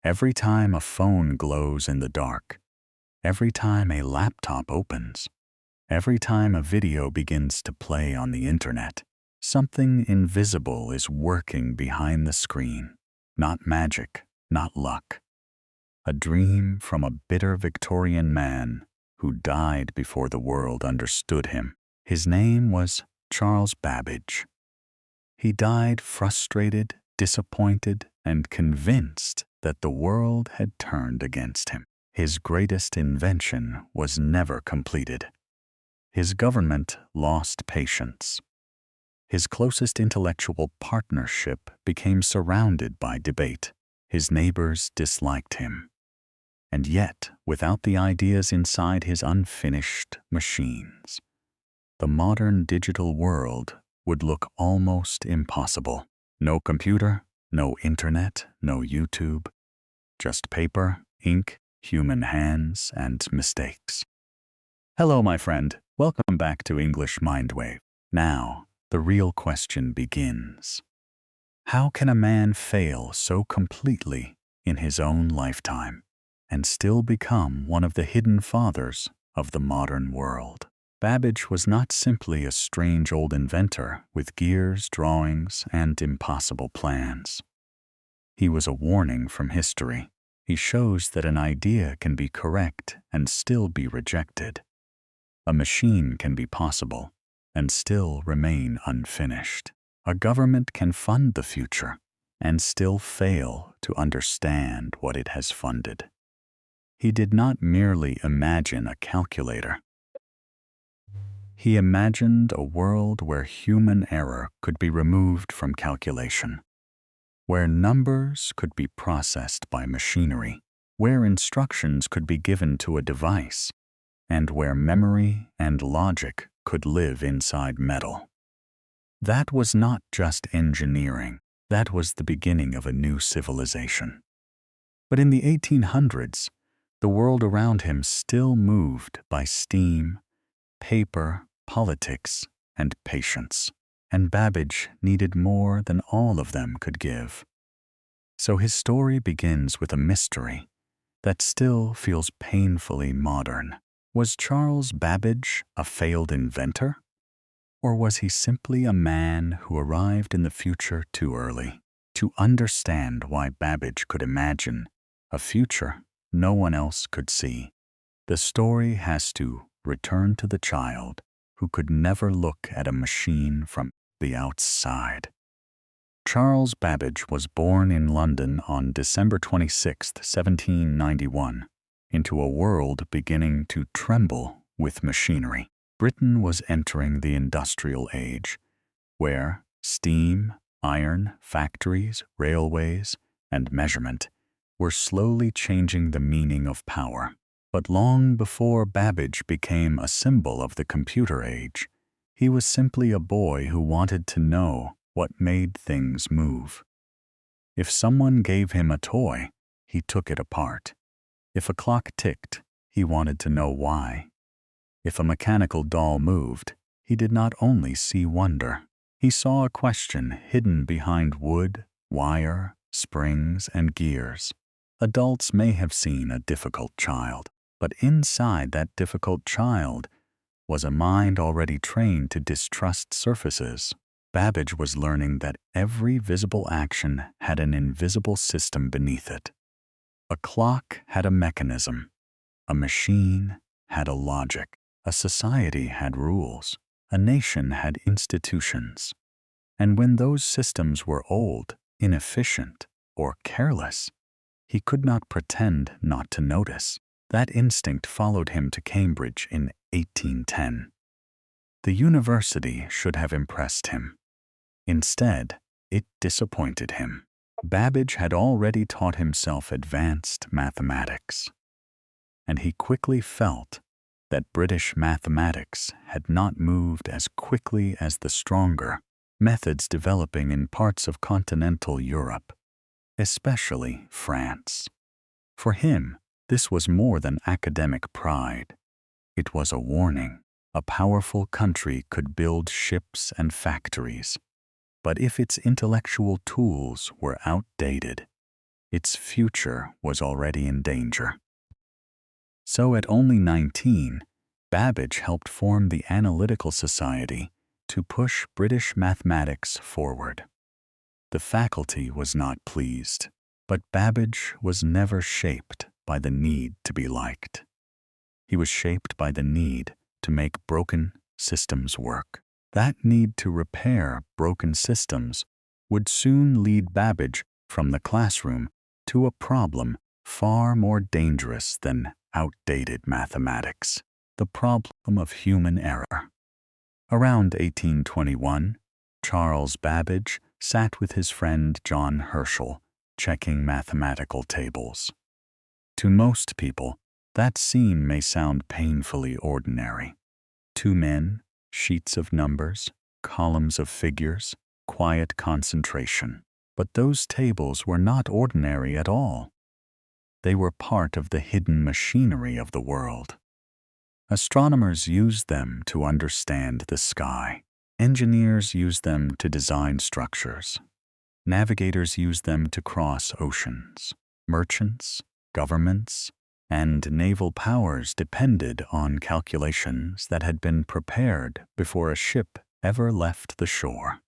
Every time a phone glows in the dark, every time a laptop opens, every time a video begins to play on the internet, something invisible is working behind the screen. Not magic, not luck. A dream from a bitter Victorian man who died before the world understood him. His name was Charles Babbage. He died frustrated, disappointed, and convinced that the world had turned against him. His greatest invention was never completed. His government lost patience. His closest intellectual partnership became surrounded by debate. His neighbors disliked him. And yet, without the ideas inside his unfinished machines, the modern digital world would look almost impossible. No computer, no internet, no YouTube, just paper, ink, human hands, and mistakes. Hello, my friend. Welcome back to English Mindwave. Now, the real question begins. How can a man fail so completely in his own lifetime and still become one of the hidden fathers of the modern world? Babbage was not simply a strange old inventor with gears, drawings, and impossible plans. He was a warning from history. He shows that an idea can be correct and still be rejected. A machine can be possible and still remain unfinished. A government can fund the future and still fail to understand what it has funded. He did not merely imagine a calculator. He imagined a world where human error could be removed from calculation, where numbers could be processed by machinery, where instructions could be given to a device, and where memory and logic could live inside metal. That was not just engineering. That was the beginning of a new civilization. But in the 1800s, the world around him still moved by steam, paper, politics, and patience. And Babbage needed more than all of them could give. So his story begins with a mystery that still feels painfully modern. Was Charles Babbage a failed inventor? Or was he simply a man who arrived in the future too early? To understand why Babbage could imagine a future no one else could see, the story has to return to the child who could never look at a machine from the outside. Charles Babbage was born in London on December 26, 1791, into a world beginning to tremble with machinery. Britain was entering the industrial age, where steam, iron, factories, railways, and measurement were slowly changing the meaning of power. But long before Babbage became a symbol of the computer age, he was simply a boy who wanted to know what made things move. If someone gave him a toy, he took it apart. If a clock ticked, he wanted to know why. If a mechanical doll moved, he did not only see wonder. He saw a question hidden behind wood, wire, springs, and gears. Adults may have seen a difficult child, but inside that difficult child was a mind already trained to distrust surfaces. Babbage was learning that every visible action had an invisible system beneath it. A clock had a mechanism. A machine had a logic. A society had rules. A nation had institutions. And when those systems were old, inefficient, or careless, he could not pretend not to notice. That instinct followed him to Cambridge in 1810. The university should have impressed him. Instead, it disappointed him. Babbage had already taught himself advanced mathematics, and he quickly felt that British mathematics had not moved as quickly as the stronger methods developing in parts of continental Europe, especially France. For him, this was more than academic pride. It was a warning. A powerful country could build ships and factories, but if its intellectual tools were outdated, Its future was already in danger. So at only 19, Babbage helped form the Analytical Society to push British mathematics forward. The faculty was not pleased, but Babbage was never shaped by the need to be liked. He was shaped by the need to make broken systems work. That need to repair broken systems would soon lead Babbage from the classroom to a problem far more dangerous than outdated mathematics: the problem of human error. Around 1821, Charles Babbage sat with his friend John Herschel, checking mathematical tables. To most people, that scene may sound painfully ordinary. Two men, sheets of numbers, columns of figures, quiet concentration. But those tables were not ordinary at all. They were part of the hidden machinery of the world. Astronomers used them to understand the sky. Engineers used them to design structures. Navigators used them to cross oceans. Merchants, governments, and naval powers depended on calculations that had been prepared before a ship ever left the shore.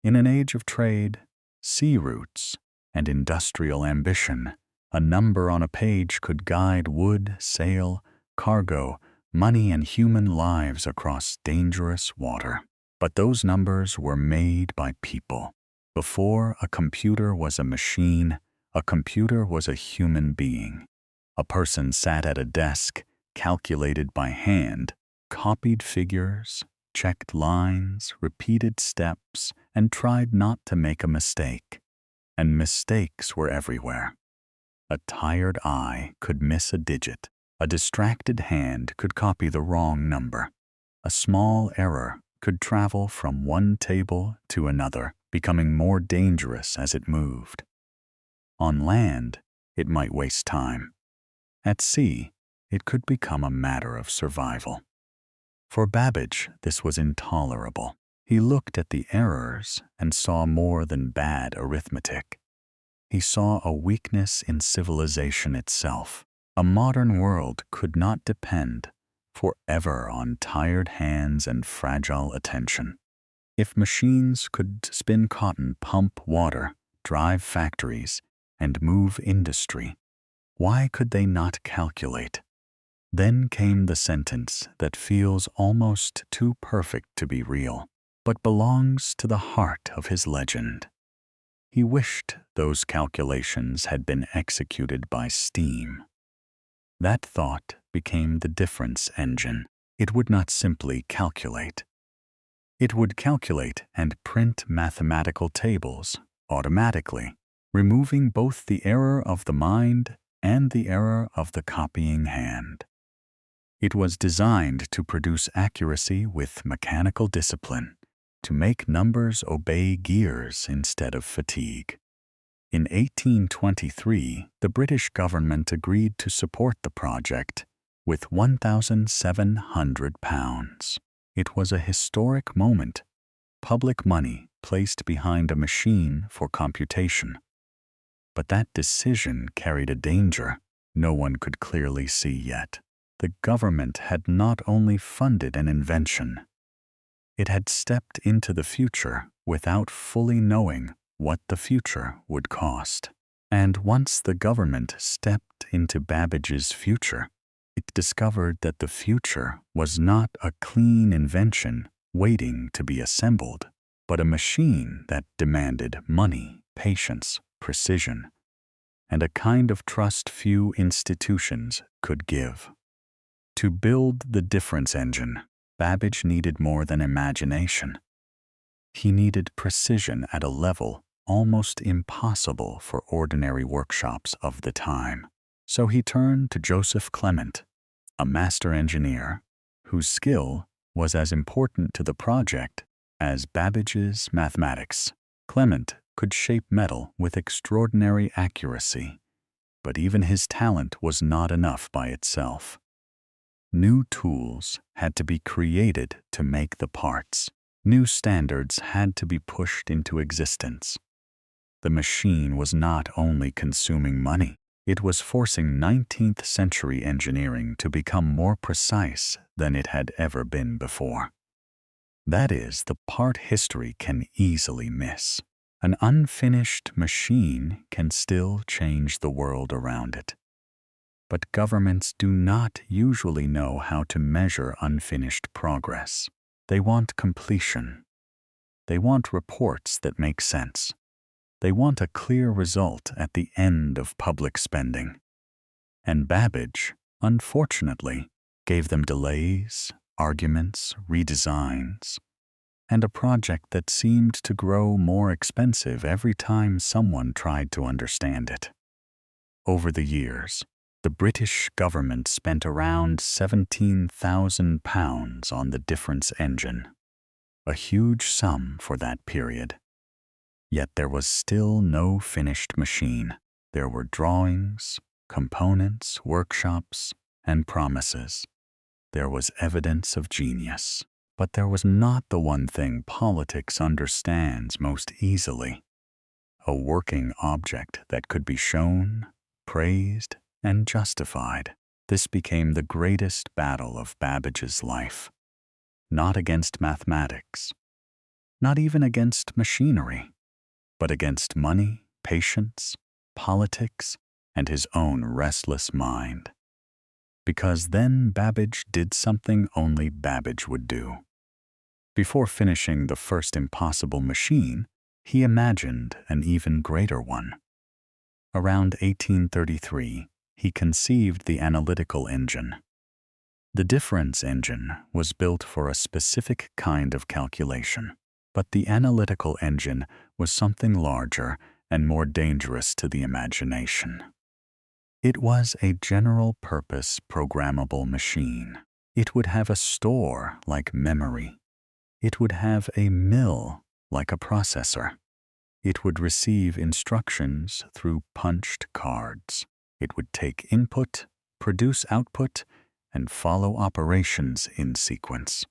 In an age of trade, sea routes, and industrial ambition, a number on a page could guide wood, sail, cargo, money, and human lives across dangerous water. But those numbers were made by people. Before a computer was a machine, a computer was a human being. A person sat at a desk, calculated by hand, copied figures, checked lines, repeated steps, and tried not to make a mistake. And mistakes were everywhere. A tired eye could miss a digit. A distracted hand could copy the wrong number. A small error could travel from one table to another, becoming more dangerous as it moved. On land, it might waste time. At sea, it could become a matter of survival. For Babbage, this was intolerable. He looked at the errors and saw more than bad arithmetic. He saw a weakness in civilization itself. A modern world could not depend forever on tired hands and fragile attention. If machines could spin cotton, pump water, drive factories, and move industry, why could they not calculate? Then came the sentence that feels almost too perfect to be real, but belongs to the heart of his legend. He wished those calculations had been executed by steam. That thought became the difference engine. It would not simply calculate. It would calculate and print mathematical tables automatically, removing both the error of the mind and the error of the copying hand. It was designed to produce accuracy with mechanical discipline, to make numbers obey gears instead of fatigue. In 1823, the British government agreed to support the project with £1,700. It was a historic moment, public money placed behind a machine for computation. But that decision carried a danger no one could clearly see yet. The government had not only funded an invention, it had stepped into the future without fully knowing what the future would cost. And once the government stepped into Babbage's future, it discovered that the future was not a clean invention waiting to be assembled, but a machine that demanded money, patience, precision, and a kind of trust few institutions could give. To build the difference engine, Babbage needed more than imagination. He needed precision at a level almost impossible for ordinary workshops of the time. So he turned to Joseph Clement, a master engineer whose skill was as important to the project as Babbage's mathematics. Clement could shape metal with extraordinary accuracy, but even his talent was not enough by itself. New tools had to be created to make the parts. New standards had to be pushed into existence. The machine was not only consuming money, it was forcing 19th century engineering to become more precise than it had ever been before. That is the part history can easily miss. An unfinished machine can still change the world around it. But governments do not usually know how to measure unfinished progress. They want completion. They want reports that make sense. They want a clear result at the end of public spending. And Babbage, unfortunately, gave them delays, arguments, redesigns, and a project that seemed to grow more expensive every time someone tried to understand it. Over the years, the British government spent around £17,000 on the difference engine, a huge sum for that period. Yet there was still no finished machine. There were drawings, components, workshops, and promises. There was evidence of genius. But there was not the one thing politics understands most easily: a working object that could be shown, praised, and justified. This became the greatest battle of Babbage's life. Not against mathematics, not even against machinery, but against money, patience, politics, and his own restless mind. Because then Babbage did something only Babbage would do. Before finishing the first impossible machine, he imagined an even greater one. Around 1833, he conceived the analytical engine. The difference engine was built for a specific kind of calculation, but the analytical engine was something larger and more dangerous to the imagination. It was a general-purpose programmable machine. It would have a store like memory. It would have a mill like a processor. It would receive instructions through punched cards. It would take input, produce output, and follow operations in sequence.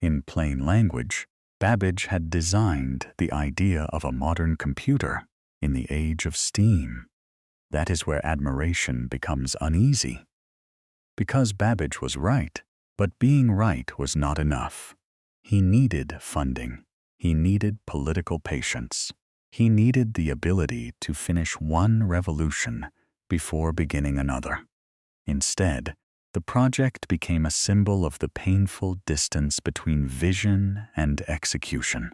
In plain language, Babbage had designed the idea of a modern computer in the age of steam. That is where admiration becomes uneasy. Because Babbage was right, but being right was not enough. He needed funding. He needed political patience. He needed the ability to finish one revolution before beginning another. Instead, the project became a symbol of the painful distance between vision and execution.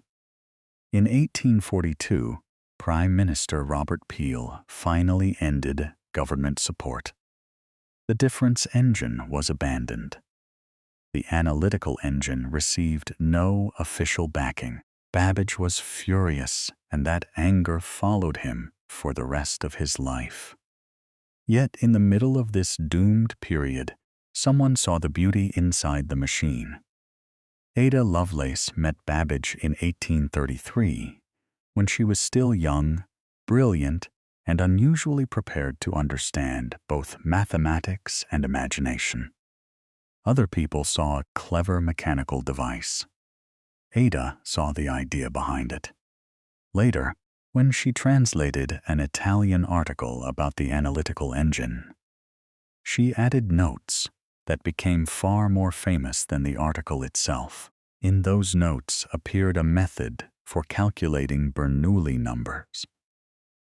In 1842, Prime Minister Robert Peel finally ended government support. The difference engine was abandoned. The analytical engine received no official backing. Babbage was furious, and that anger followed him for the rest of his life. Yet in the middle of this doomed period, someone saw the beauty inside the machine. Ada Lovelace met Babbage in 1833, when she was still young, brilliant, and unusually prepared to understand both mathematics and imagination. Other people saw a clever mechanical device. Ada saw the idea behind it. Later, when she translated an Italian article about the analytical engine, she added notes that became far more famous than the article itself. In those notes appeared a method for calculating Bernoulli numbers,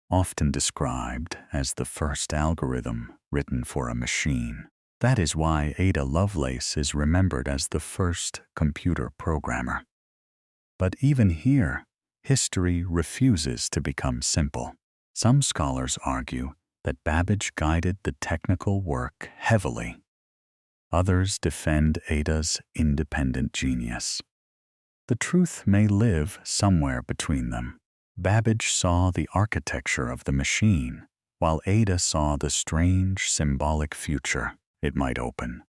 often described as the first algorithm written for a machine. That is why Ada Lovelace is remembered as the first computer programmer. But even here, history refuses to become simple. Some scholars argue that Babbage guided the technical work heavily. Others defend Ada's independent genius. The truth may live somewhere between them. Babbage saw the architecture of the machine, while Ada saw the strange symbolic future it might open.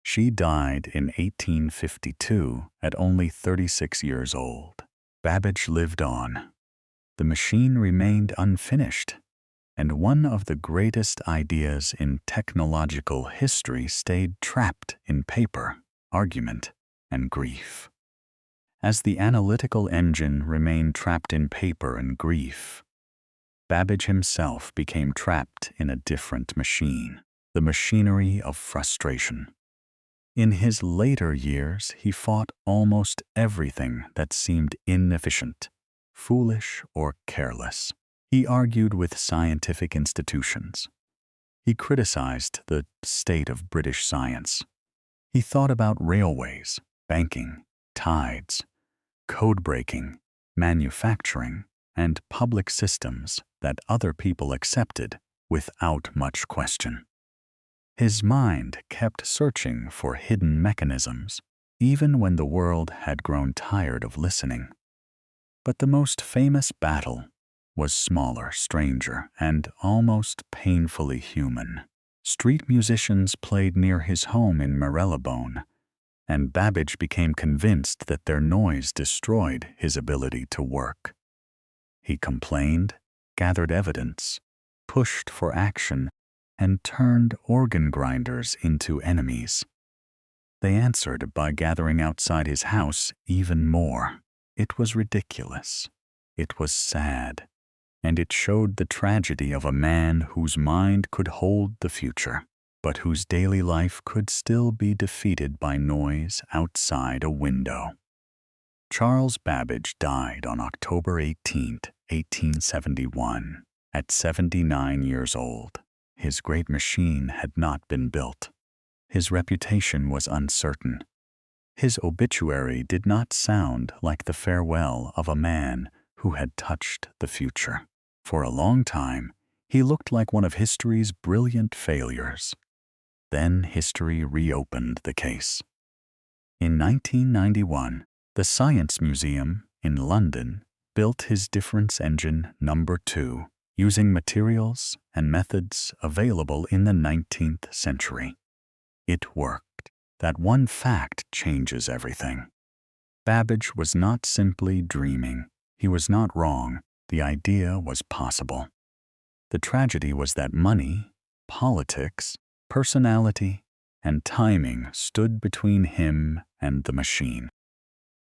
She died in 1852 at only 36 years old. Babbage lived on. The machine remained unfinished, and one of the greatest ideas in technological history stayed trapped in paper, argument, and grief. As the analytical engine remained trapped in paper and grief, Babbage himself became trapped in a different machine, the machinery of frustration. In his later years, he fought almost everything that seemed inefficient, foolish, or careless. He argued with scientific institutions. He criticized the state of British science. He thought about railways, banking, tides, code breaking, manufacturing, and public systems that other people accepted without much question. His mind kept searching for hidden mechanisms, even when the world had grown tired of listening. But the most famous battle was smaller, stranger, and almost painfully human. Street musicians played near his home in Marylebone, and Babbage became convinced that their noise destroyed his ability to work. He complained, gathered evidence, pushed for action, and turned organ grinders into enemies. They answered by gathering outside his house even more. It was ridiculous. It was sad. And it showed the tragedy of a man whose mind could hold the future, but whose daily life could still be defeated by noise outside a window. Charles Babbage died on October 18, 1871, at 79 years old. His great machine had not been built. His reputation was uncertain. His obituary did not sound like the farewell of a man who had touched the future. For a long time, he looked like one of history's brilliant failures. Then history reopened the case. In 1991, the Science Museum in London built his difference engine number 2 using materials and methods available in the 19th century. It worked. That one fact changes everything. Babbage was not simply dreaming. He was not wrong. The idea was possible. The tragedy was that money, politics, personality, and timing stood between him and the machine.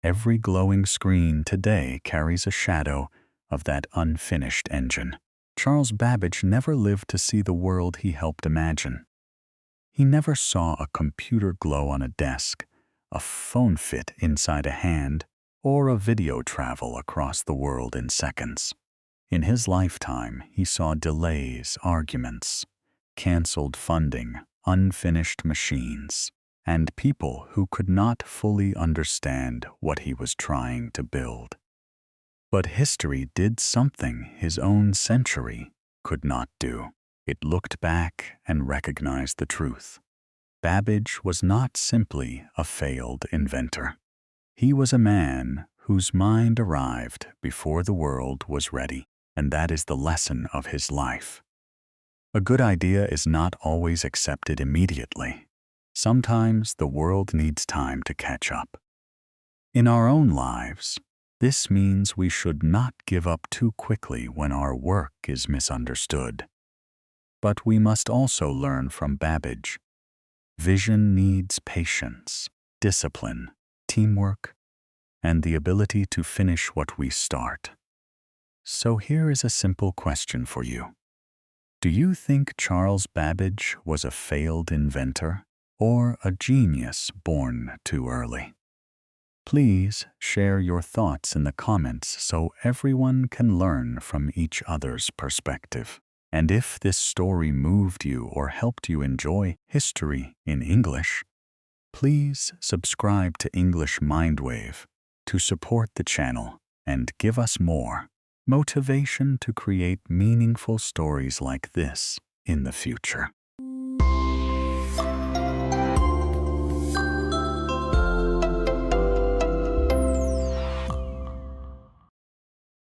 Every glowing screen today carries a shadow of that unfinished engine. Charles Babbage never lived to see the world he helped imagine. He never saw a computer glow on a desk, a phone fit inside a hand, or a video travel across the world in seconds. In his lifetime, he saw delays, arguments, canceled funding, unfinished machines, and people who could not fully understand what he was trying to build. But history did something his own century could not do. It looked back and recognized the truth. Babbage was not simply a failed inventor. He was a man whose mind arrived before the world was ready, and that is the lesson of his life. A good idea is not always accepted immediately. Sometimes the world needs time to catch up. In our own lives, this means we should not give up too quickly when our work is misunderstood. But we must also learn from Babbage. Vision needs patience, discipline, teamwork, and the ability to finish what we start. So here is a simple question for you. Do you think Charles Babbage was a failed inventor or a genius born too early? Please share your thoughts in the comments so everyone can learn from each other's perspective. And if this story moved you or helped you enjoy history in English, please subscribe to English Mindwave to support the channel and give us more motivation to create meaningful stories like this in the future.